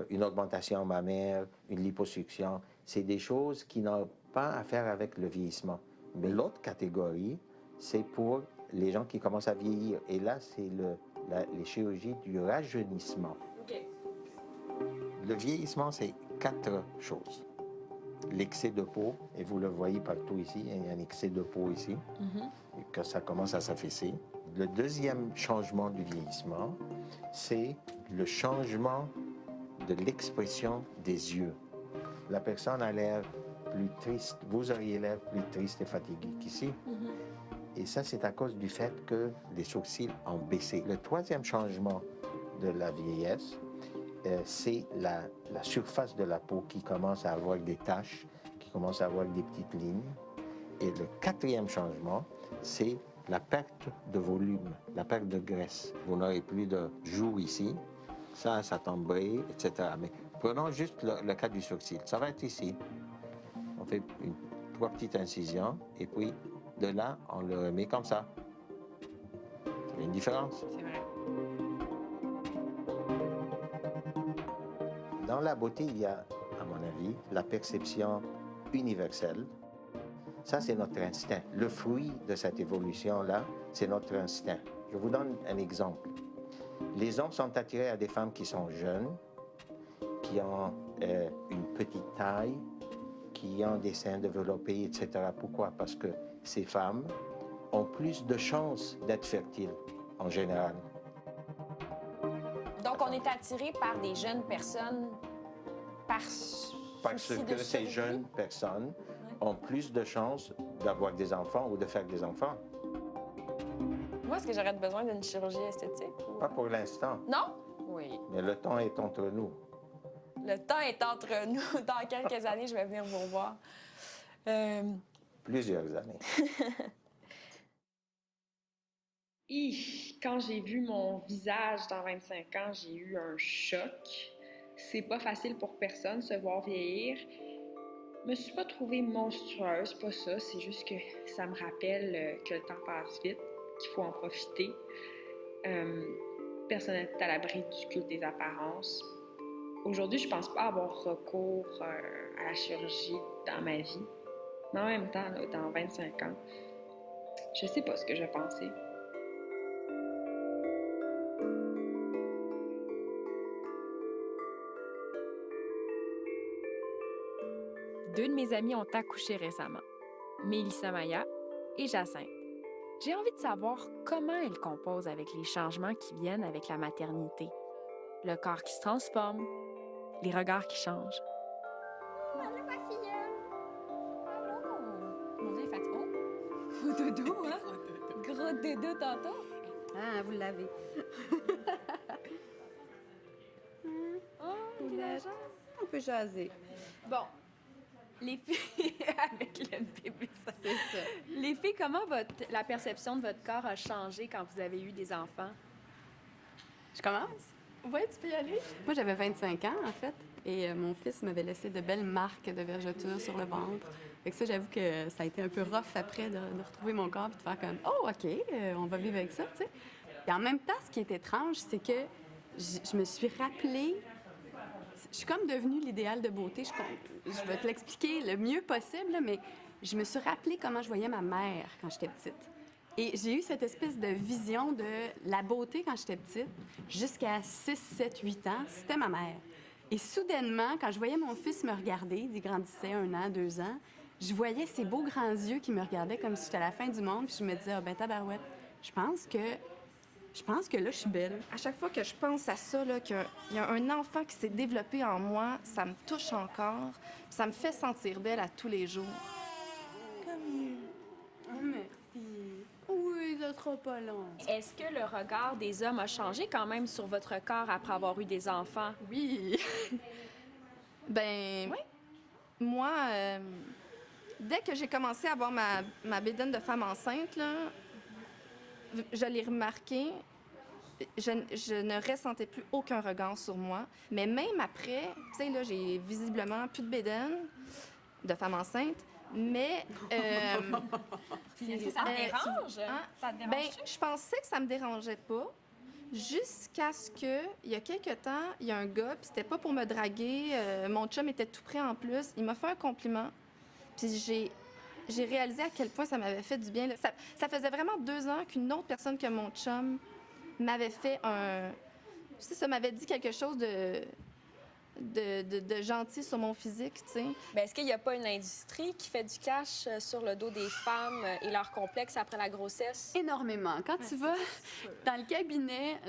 une augmentation mammaire, une liposuction. C'est des choses qui n'ont pas à faire avec le vieillissement. Mais l'autre catégorie, c'est pour les gens qui commencent à vieillir. Et là, c'est les chirurgies du rajeunissement. OK. Le vieillissement, c'est 4 choses. L'excès de peau, et vous le voyez partout ici, il y a un excès de peau ici, et que ça commence à s'affaisser. Le deuxième changement du vieillissement, c'est le changement de l'expression des yeux. La personne a l'air plus triste, vous auriez l'air plus triste et fatigué qu'ici. Et ça, c'est à cause du fait que les sourcils ont baissé. Le troisième changement de la vieillesse, c'est la surface de la peau qui commence à avoir des taches, qui commence à avoir des petites lignes. Et le quatrième changement, c'est la perte de volume, la perte de graisse. Vous n'aurez plus de joues ici, ça tomberait, etc. Mais prenons juste le cas du sourcil. Ça va être ici. On fait 3 petites incisions, et puis de là, on le remet comme ça. Ça fait une différence. C'est vrai. Dans la beauté, il y a, à mon avis, la perception universelle. Ça, c'est notre instinct. Le fruit de cette évolution-là, c'est notre instinct. Je vous donne un exemple. Les hommes sont attirés à des femmes qui sont jeunes, qui ont une petite taille, qui ont des seins développés, etc. Pourquoi? Parce que ces femmes ont plus de chances d'être fertiles, en général. Donc, on est attiré par des jeunes personnes Parce souci que de ces survie. jeunes personnes ont plus de chances d'avoir des enfants ou de faire des enfants. Moi, est-ce que j'aurais besoin d'une chirurgie esthétique? Pas pour l'instant, Non? Oui. mais le temps est entre nous. Le temps est entre nous. Dans quelques années, je vais venir vous revoir. Plusieurs années. Quand j'ai vu mon visage dans 25 ans, j'ai eu un choc. C'est pas facile pour personne se voir vieillir. Je me suis pas trouvée monstrueuse, pas ça. C'est juste que ça me rappelle que le temps passe vite, qu'il faut en profiter. Personne n'est à l'abri du culte des apparences. Aujourd'hui, je pense pas avoir recours à la chirurgie dans ma vie. Mais en même temps, là, dans 25 ans, je sais pas ce que je pensais. Deux de mes amies ont accouché récemment, Mélissa Maya et Jacinthe. J'ai envie de savoir comment elles composent avec les changements qui viennent avec la maternité. Le corps qui se transforme, les regards qui changent. Allô, ma filleule! Allô! Mon Dieu, il fait oh! Gros dodo, hein? Gros dodo tantôt. Ah, vous l'avez. Oh, on peut jaser. Bon, les filles, avec le bébé, ça. C'est ça. Les filles, comment la perception de votre corps a changé quand vous avez eu des enfants? Je commence? Oui, tu peux y aller. Moi, j'avais 25 ans, en fait, et mon fils m'avait laissé de belles marques de vergeture sur le ventre. Fait que ça, j'avoue que ça a été un peu rough après de retrouver mon corps et de faire comme « Oh, OK, on va vivre avec ça », tu sais. Et en même temps, ce qui est étrange, c'est que je me suis rappelée... Je suis comme devenue l'idéal de beauté. Je vais te l'expliquer le mieux possible, là, mais je me suis rappelée comment je voyais ma mère quand j'étais petite. Et j'ai eu cette espèce de vision de la beauté quand j'étais petite, jusqu'à 6, 7, 8 ans, c'était ma mère. Et soudainement, quand je voyais mon fils me regarder, il grandissait 1 an, 2 ans, je voyais ses beaux grands yeux qui me regardaient comme si j'étais à la fin du monde, puis je me disais, ah ben tabarouette, je pense que là, je suis belle. À chaque fois que je pense à ça, qu'il y a un enfant qui s'est développé en moi, ça me touche encore, puis ça me fait sentir belle à tous les jours. Camille, oh, merci. Oui, ça sera pas long. Est-ce que le regard des hommes a changé quand même sur votre corps après avoir eu des enfants? Oui. Ben, oui. Moi, dès que j'ai commencé à avoir ma bédaine de femme enceinte, là, je l'ai remarqué, je ne ressentais plus aucun regard sur moi. Mais même après, tu sais, là, j'ai visiblement plus de bédaine de femme enceinte, mais... Est-ce que ça te dérange? Ça te dérange? Ben, je pensais que ça me dérangeait pas, jusqu'à ce que, il y a quelques temps, il y a un gars, puis c'était pas pour me draguer, mon chum était tout prêt en plus, il m'a fait un compliment, puis j'ai réalisé à quel point ça m'avait fait du bien. Ça faisait vraiment 2 ans qu'une autre personne que mon chum m'avait fait un... Tu sais, ça m'avait dit quelque chose de gentil sur mon physique, tu sais. Bien, est-ce qu'il n'y a pas une industrie qui fait du cash sur le dos des femmes et leur complexe après la grossesse? Énormément. Quand tu vas dans le cabinet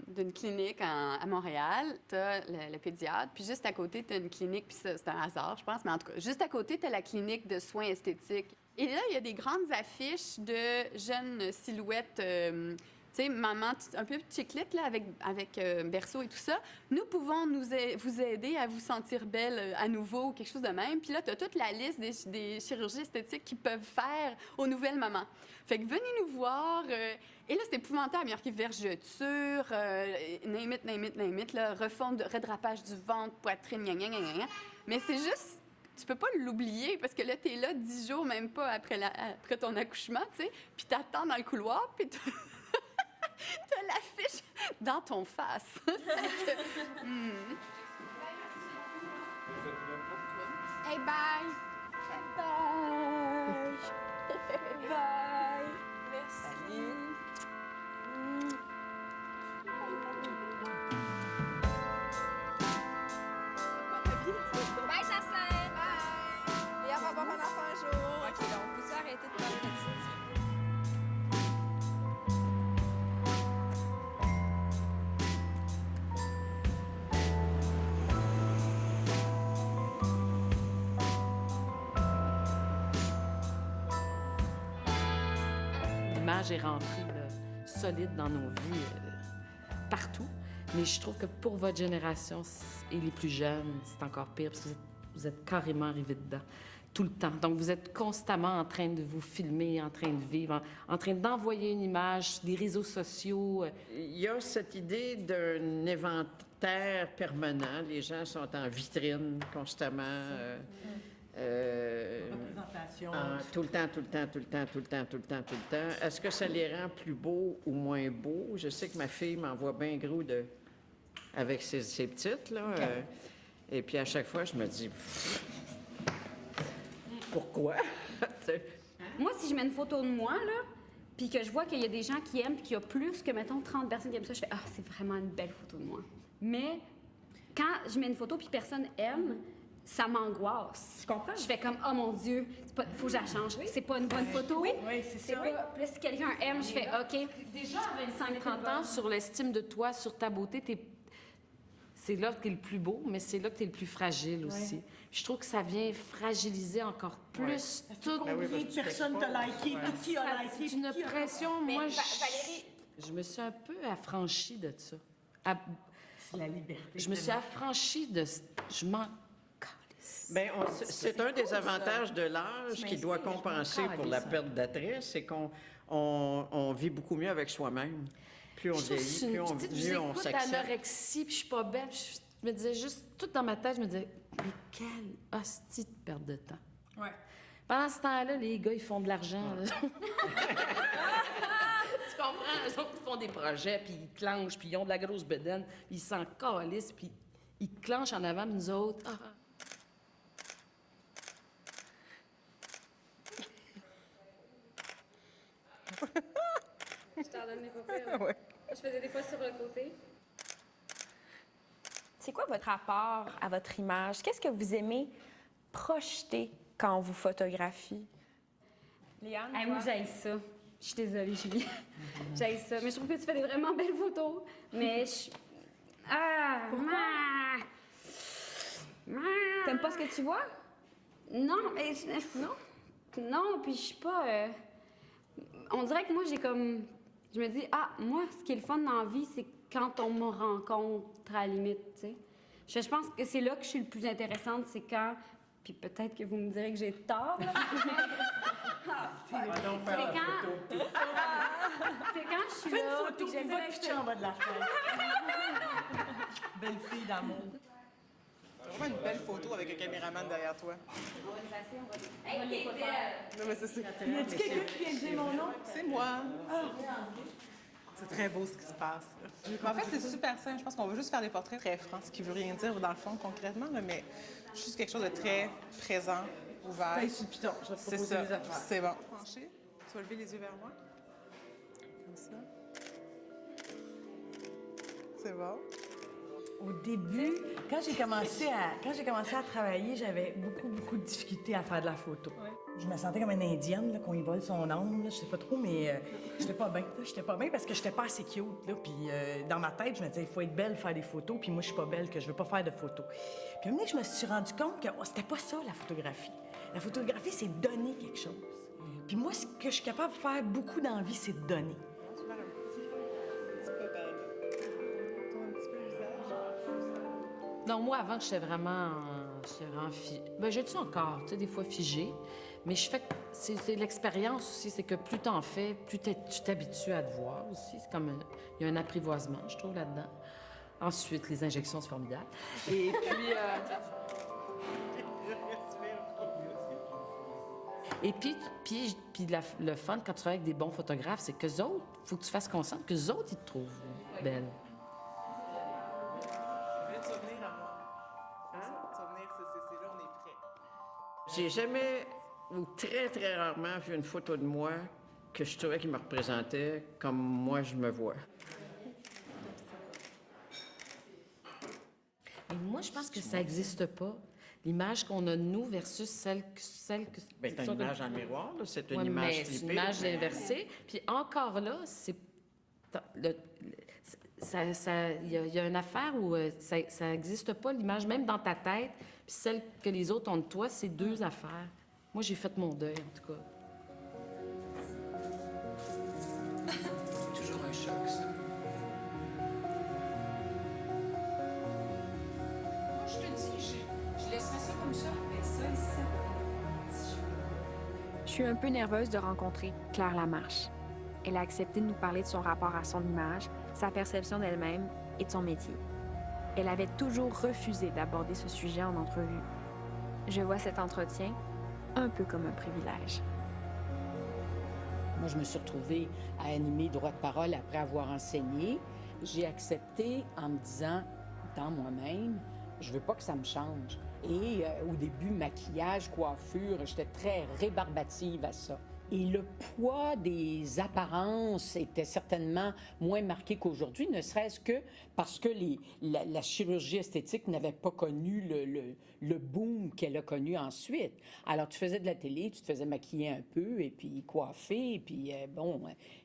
d'une clinique à Montréal, tu as le pédiatre, puis juste à côté, tu as une clinique, puis c'est un hasard, je pense, mais en tout cas, juste à côté, tu as la clinique de soins esthétiques. Et là, il y a des grandes affiches de jeunes silhouettes... tu sais, maman, un peu chiclette, là, avec berceau et tout ça. Nous pouvons vous aider à vous sentir belle à nouveau ou quelque chose de même. Puis là, tu as toute la liste des chirurgies esthétiques qu'ils peuvent faire aux nouvelles mamans. Fait que venez nous voir. Et là, c'est épouvantable. Il y a marqué vergeture, name it, là, refonte, redrapage du ventre, poitrine, gna, gna, gna, gna. Mais c'est juste... Tu peux pas l'oublier parce que là, t'es là 10 jours, même pas après ton accouchement, tu sais. Puis t'attends dans le couloir, puis t'as l'affiche dans ton face. Hey, bye! Bye! Bye! Merci! Bye, Jacinthe! Bye! Et on va avoir un enfant un jour. OK, on peut s'arrêter de parler de ça? L'image est rentrée là, solide dans nos vies partout. Mais je trouve que pour votre génération et les plus jeunes, c'est encore pire parce que vous êtes carrément arrivés dedans tout le temps. Donc, vous êtes constamment en train de vous filmer, en train de vivre, en train d'envoyer une image, des réseaux sociaux. Il y a cette idée d'un inventaire permanent. Les gens sont en vitrine constamment. Représentation. Tout le temps. Est-ce que ça les rend plus beaux ou moins beaux? Je sais que ma fille m'envoie bien gros avec ses petites, là. Et puis à chaque fois, je me dis... Pourquoi? Moi, si je mets une photo de moi, là, puis que je vois qu'il y a des gens qui aiment, puis qu'il y a plus que, mettons, 30 personnes qui aiment ça, je fais « Ah, c'est vraiment une belle photo de moi. » Mais quand je mets une photo puis personne aime, ça m'angoisse. Tu comprends? Je fais comme, oh mon Dieu, faut que je la change. C'est pas une bonne photo. Oui, c'est ça. Puis là, si quelqu'un aime, je fais, OK. Déjà, à 25-30 ans, sur l'estime de toi, sur ta beauté, c'est là que t'es le plus beau, mais c'est là que t'es le plus fragile aussi. Je trouve que ça vient fragiliser encore plus tout. Combien de personnes t'as liké? Qui a liké? C'est une pression. Moi, Valérie... je me suis un peu affranchie de ça. C'est la liberté. Je me suis affranchie de... Je m'en... Bien, c'est un des avantages de l'âge qui doit compenser pour la perte d'attrait, c'est qu'on vit beaucoup mieux avec soi-même. Plus on vieillit, mieux on s'accepte. Anorexie, puis je suis pas belle, puis je me disais juste, tout dans ma tête, je me disais, mais quelle hostie de perte de temps. Ouais. Pendant ce temps-là, les gars, ils font de l'argent. là. Tu comprends? Eux autres, ils font des projets, puis ils clenchent, puis ils ont de la grosse bedaine, puis ils s'en calissent, puis ils clenchent en avant de nous autres. Ah. Je t'en donne mes papiers. Ouais. Je faisais des fois sur le côté. C'est quoi votre rapport à votre image? Qu'est-ce que vous aimez projeter quand on vous photographie? Léane, moi, j'haïs ça. Je suis désolée, Julie. J'haïs ça. Mais je trouve que tu fais des vraiment belles photos. Mais je... T'aimes pas ce que tu vois? Non, mais... Non? Non, puis je suis pas... On dirait que moi, j'ai comme... Je me dis, moi, ce qui est le fun dans la vie, c'est quand on me rencontre à la limite, tu sais. Je pense que c'est là que je suis le plus intéressante, c'est quand... Puis peut-être que vous me direz que j'ai tort, là. C'est quand je suis Fais là... une photo, puis puis va te pitcher en bas de la fenêtre. Belle fille d'amour. T'as vraiment une belle photo avec un caméraman derrière toi. Hey, t'es belle! Non, mais c'est ça. Y a-t-il quelqu'un qui vient de dire mon nom? C'est moi. C'est très beau ce qui se passe. En fait, c'est super simple. Je pense qu'on veut juste faire des portraits très francs, ce qui veut rien dire dans le fond concrètement, là, mais juste quelque chose de très présent, ouvert. Ben, sur le piton, je vais te C'est proposer ça. des affaires. C'est bon. Penché. Tu vas lever les yeux vers moi. Comme ça. C'est bon. Au début, quand j'ai commencé à travailler, j'avais beaucoup de difficultés à faire de la photo. Je me sentais comme une Indienne, là, qu'on y vole son âme, là, je sais pas trop, mais j'étais pas bien. J'étais pas bien parce que j'étais pas assez cute, là. Puis dans ma tête, je me disais, il faut être belle, faire des photos, puis moi, je suis pas belle, que je veux pas faire de photos. Puis à un moment donné, je me suis rendu compte que c'était pas ça, la photographie. La photographie, c'est donner quelque chose. Puis moi, ce que je suis capable de faire beaucoup dans la vie, c'est de donner. Non, moi, avant, j'étais vraiment ben, je suis encore, tu sais, des fois figée. Mais je fais... C'est l'expérience aussi, c'est que plus t'en fais, plus tu t'habitues à te voir aussi. C'est comme... Il y a un apprivoisement, je trouve, là-dedans. Ensuite, les injections, c'est formidable. Et puis... Et puis le fun, quand tu travailles avec des bons photographes, c'est qu'eux autres, il faut que tu fasses conscience qu'eux autres, ils te trouvent belle. J'ai jamais, ou très, très rarement, vu une photo de moi que je trouvais qui me représentait comme moi je me vois. Et moi, je pense que ça n'existe pas. L'image qu'on a de nous versus celle que... Bien, t'as une image dans le miroir, là. C'est une Ouais, image mais flippée. c'est une image inversée. Puis encore là, c'est... Il y a une affaire où ça n'existe pas, l'image, même dans ta tête, puis celle que les autres ont de toi, c'est deux affaires. Moi, j'ai fait mon deuil, en tout cas. Toujours un choc, ça. Je te dis, je laisserais ça comme ça, mais ça, ici... Je suis un peu nerveuse de rencontrer Claire Lamarche. Elle a accepté de nous parler de son rapport à son image, sa perception d'elle-même et de son métier. Elle avait toujours refusé d'aborder ce sujet en entrevue. Je vois cet entretien un peu comme un privilège. Moi, je me suis retrouvée à animer droit de parole après avoir enseigné. J'ai accepté en me disant, dans moi-même, je veux pas que ça me change. Et au début, maquillage, coiffure, j'étais très rébarbative à ça. Et le poids des apparences était certainement moins marqué qu'aujourd'hui, ne serait-ce que parce que la chirurgie esthétique n'avait pas connu le boom qu'elle a connu ensuite. Alors, tu faisais de la télé, tu te faisais maquiller un peu, et puis coiffer, et puis,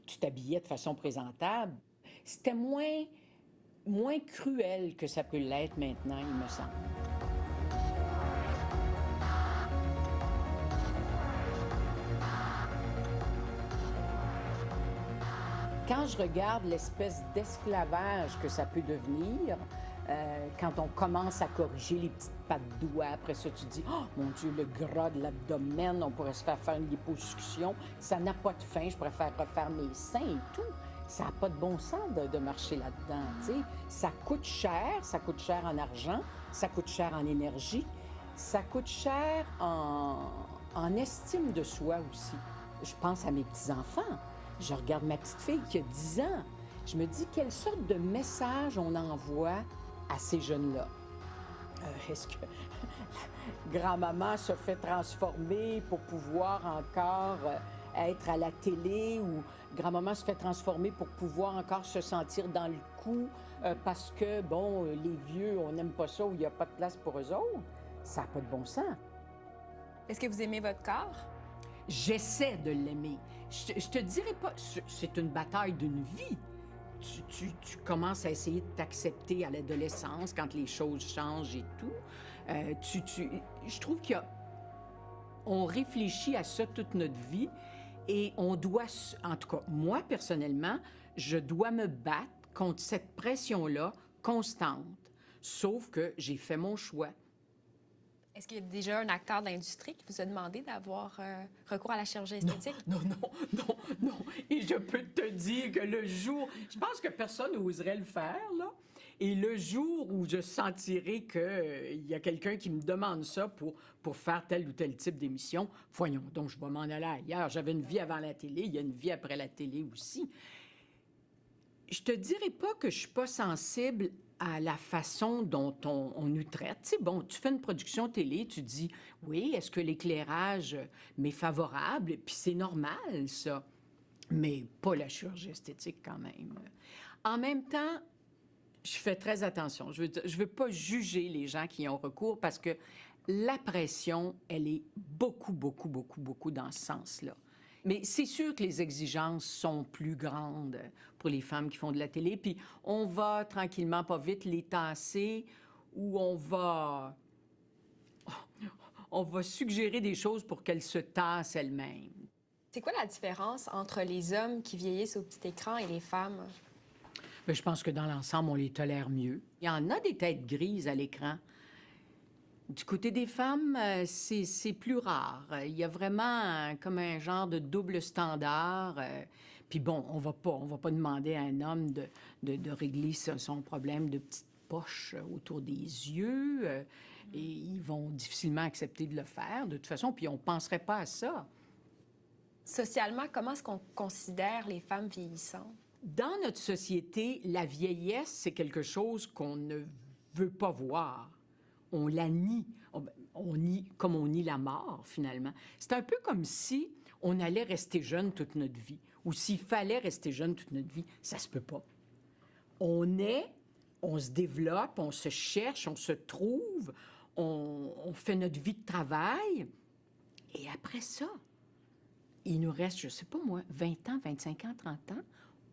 tu t'habillais de façon présentable. C'était moins cruel que ça peut l'être maintenant, il me semble. Quand je regarde l'espèce d'esclavage que ça peut devenir, quand on commence à corriger les petites pattes doigts, après ça, tu dis « Oh, mon Dieu, le gras de l'abdomen, on pourrait se faire une liposuction. Ça n'a pas de fin, je préfère refaire mes seins et tout. » Ça n'a pas de bon sens de marcher là-dedans, tu sais. Ça coûte cher en argent, ça coûte cher en énergie, ça coûte cher en estime de soi aussi. Je pense à mes petits-enfants. Je regarde ma petite fille qui a 10 ans. Je me dis, quelle sorte de message on envoie à ces jeunes-là? Est-ce que grand-maman se fait transformer pour pouvoir encore être à la télé ou grand-maman se fait transformer pour pouvoir encore se sentir dans le coup parce que, bon, les vieux, on n'aime pas ça ou il n'y a pas de place pour eux autres? Ça n'a pas de bon sens. Est-ce que vous aimez votre corps? J'essaie de l'aimer. Je te dirais pas, c'est une bataille d'une vie. Tu commences à essayer de t'accepter à l'adolescence quand les choses changent et tout. Je trouve qu'on réfléchit à ça toute notre vie et on doit, en tout cas, moi personnellement, je dois me battre contre cette pression-là constante. Sauf que j'ai fait mon choix. Est-ce qu'il y a déjà un acteur d'industrie qui vous a demandé d'avoir recours à la chirurgie esthétique? Non. Et je peux te dire que le jour... Je pense que personne n'oserait le faire, là. Et le jour où je sentirai qu'il y a quelqu'un qui me demande ça pour faire tel ou tel type d'émission, voyons donc, je vais m'en aller ailleurs. J'avais une vie avant la télé, il y a une vie après la télé aussi. Je te dirais pas que je suis pas sensible à la façon dont on nous traite. Tu sais, bon, tu fais une production télé, tu dis, oui, est-ce que l'éclairage m'est favorable? Puis c'est normal, ça. Mais pas la chirurgie esthétique, quand même. En même temps, je fais très attention. Je veux pas juger les gens qui y ont recours parce que la pression, elle est beaucoup dans ce sens-là. Mais c'est sûr que les exigences sont plus grandes pour les femmes qui font de la télé. Puis on va tranquillement, pas vite, les tasser ou on va suggérer des choses pour qu'elles se tassent elles-mêmes. C'est quoi la différence entre les hommes qui vieillissent au petit écran et les femmes? Bien, je pense que dans l'ensemble, on les tolère mieux. Il y en a des têtes grises à l'écran. Du côté des femmes, c'est plus rare. Il y a vraiment comme un genre de double standard. Puis bon, on va pas demander à un homme de régler son problème de petite poche autour des yeux. Et ils vont difficilement accepter de le faire, de toute façon. Puis on penserait pas à ça. Socialement, comment est-ce qu'on considère les femmes vieillissantes? Dans notre société, la vieillesse, c'est quelque chose qu'on ne veut pas voir. On la nie. On nie comme on nie la mort, finalement. C'est un peu comme si on allait rester jeune toute notre vie. Ou s'il fallait rester jeune toute notre vie. Ça se peut pas. On se développe, on se cherche, on se trouve, on fait notre vie de travail. Et après ça, il nous reste, je sais pas moi, 20 ans, 25 ans, 30 ans.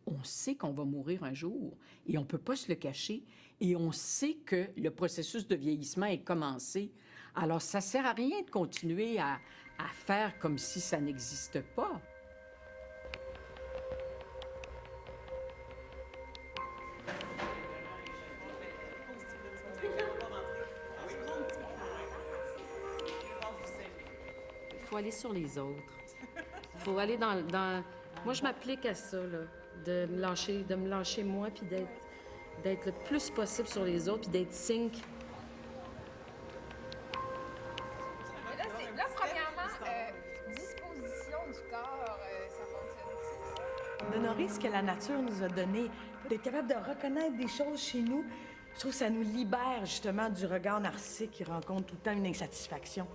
On sait qu'on va mourir un jour et on peut pas se le cacher. Et on sait que le processus de vieillissement est commencé. Alors, ça sert à rien de continuer à faire comme si ça n'existe pas. Il faut aller sur les autres. Il faut aller dans... Moi, je m'applique à ça, là, de me lâcher moi, puis d'être le plus possible sur les autres, puis d'être sync. Là, premièrement, disposition du corps, ça fonctionne. D'honorer ce que la nature nous a donné, d'être capable de reconnaître des choses chez nous, je trouve que ça nous libère justement du regard narcissique qui rencontre tout le temps une insatisfaction.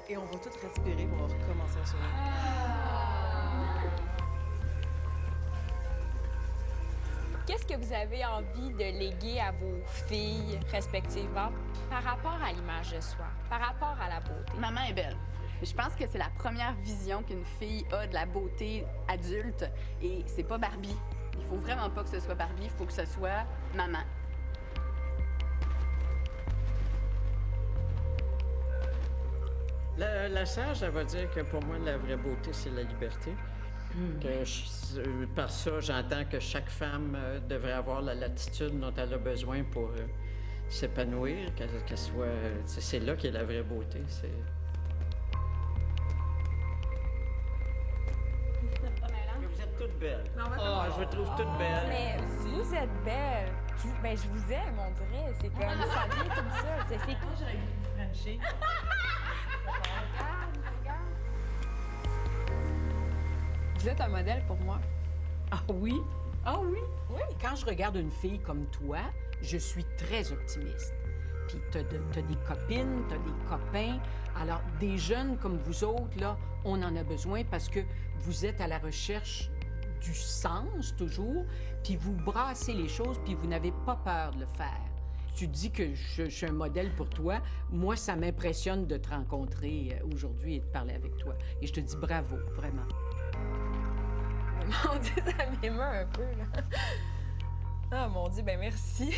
Et on va tout respirer pour recommencer à sourire. Qu'est-ce que vous avez envie de léguer à vos filles respectivement par rapport à l'image de soi, par rapport à la beauté? Maman est belle. Je pense que c'est la première vision qu'une fille a de la beauté adulte et c'est pas Barbie. Il faut vraiment pas que ce soit Barbie, il faut que ce soit maman. La sage, elle va dire que pour moi, la vraie beauté, c'est la liberté. Par ça, j'entends que chaque femme devrait avoir la latitude dont elle a besoin pour s'épanouir, qu'elle soit... C'est là qu'est la vraie beauté. Vous êtes toutes belles. Je vous trouve toutes belles. Mais vous êtes belles. Je vous aime, on dirait. C'est comme ça vient comme ça. C'est Moi, j'aurais voulu vous frencher. Vous êtes un modèle pour moi. Ah oui? Ah oui? Oui. Quand je regarde une fille comme toi, je suis très optimiste. Puis t'as des copines, t'as des copains. Alors, des jeunes comme vous autres, là, on en a besoin parce que vous êtes à la recherche du sens, toujours, puis vous brassez les choses, puis vous n'avez pas peur de le faire. Tu dis que je suis un modèle pour toi. Moi, ça m'impressionne de te rencontrer aujourd'hui et de parler avec toi. Et je te dis bravo, vraiment. Mon Dieu, ça m'émeut un peu, là. Ah, mon Dieu, ben merci.